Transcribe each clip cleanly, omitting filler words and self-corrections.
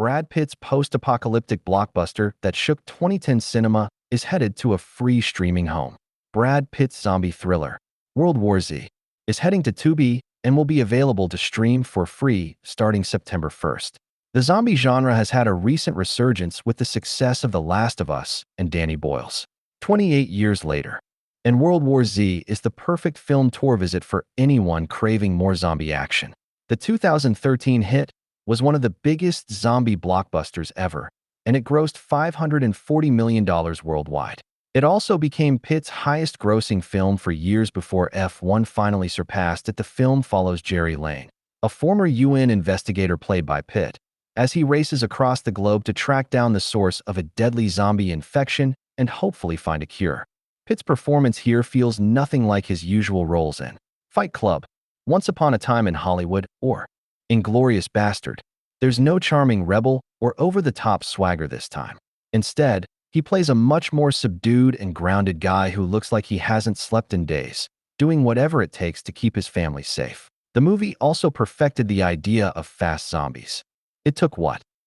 Brad Pitt's post-apocalyptic blockbuster that shook 2010 cinema is headed to a free streaming home. Brad Pitt's zombie thriller, World War Z, is heading to Tubi and will be available to stream for free starting September 1st. The zombie genre has had a recent resurgence with the success of The Last of Us and Danny Boyle's 28 years later. And World War Z is the perfect film tour visit for anyone craving more zombie action. The 2013 hit was one of the biggest zombie blockbusters ever, and it grossed $540 million worldwide. It also became Pitt's highest-grossing film for years before F1 finally surpassed it. The film follows Gerry Lane, a former UN investigator played by Pitt, as he races across the globe to track down the source of a deadly zombie infection and hopefully find a cure. Pitt's performance here feels nothing like his usual roles in Fight Club, Once Upon a Time in Hollywood, or Inglourious Bastard. There's no charming rebel or over-the-top swagger this time. Instead, he plays a much more subdued and grounded guy who looks like he hasn't slept in days, doing whatever it takes to keep his family safe. The movie also perfected the idea of fast zombies. It took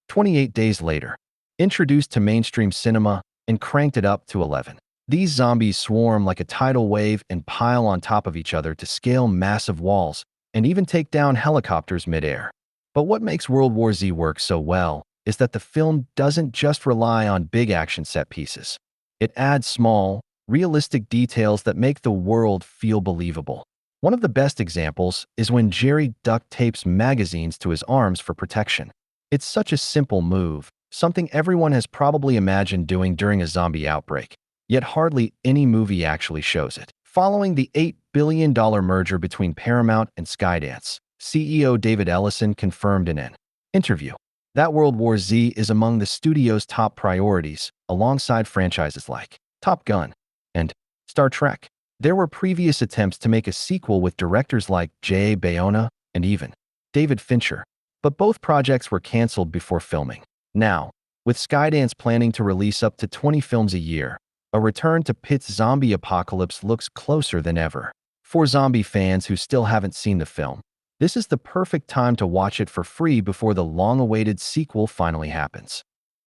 28 days later, introduced to mainstream cinema, and cranked it up to 11. These zombies swarm like a tidal wave and pile on top of each other to scale massive walls and even take down helicopters mid-air. But what makes World War Z work so well is that the film doesn't just rely on big action set pieces. It adds small, realistic details that make the world feel believable. One of the best examples is when Gerry duct tapes magazines to his arms for protection. It's such a simple move, something everyone has probably imagined doing during a zombie outbreak. Yet hardly any movie actually shows it. Following the $8 billion merger between Paramount and Skydance, CEO David Ellison confirmed in an interview that World War Z is among the studio's top priorities, alongside franchises like Top Gun and Star Trek. There were previous attempts to make a sequel with directors like Bayona and even David Fincher, but both projects were canceled before filming. Now, with Skydance planning to release up to 20 films a year, a return to Pitt's zombie apocalypse looks closer than ever. For zombie fans who still haven't seen the film, this is the perfect time to watch it for free before the long-awaited sequel finally happens.